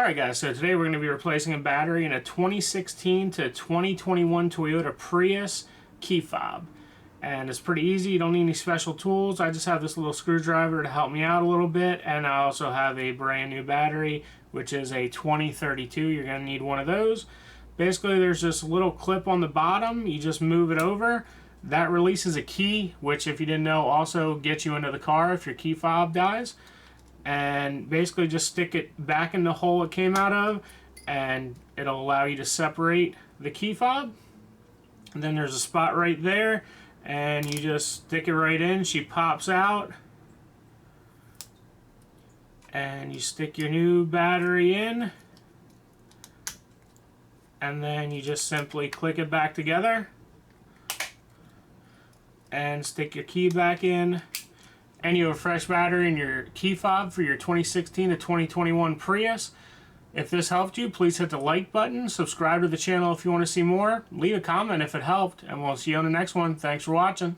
Alright guys, so today we're going to be replacing a battery in a 2016 to 2021 Toyota Prius key fob. And it's pretty easy, you don't need any special tools. I just have this little screwdriver to help me out a little bit, and I also have a brand new battery, which is a 2032. You're going to need one of those. Basically there's this little clip on the bottom, you just move it over. That releases a key, which if you didn't know also gets you into the car if your key fob dies. And basically just stick it back in the hole it came out of, and it'll allow you to separate the key fob. And then there's a spot right there, and you just stick it right in. She pops out, and you stick your new battery in, and then you just simply click it back together and stick your key back in. And you have a fresh battery in your key fob for your 2016 to 2021 Prius. If this helped you, please hit the like button, subscribe to the channel if you want to see more, leave a comment if it helped, and we'll see you on the next one. Thanks for watching.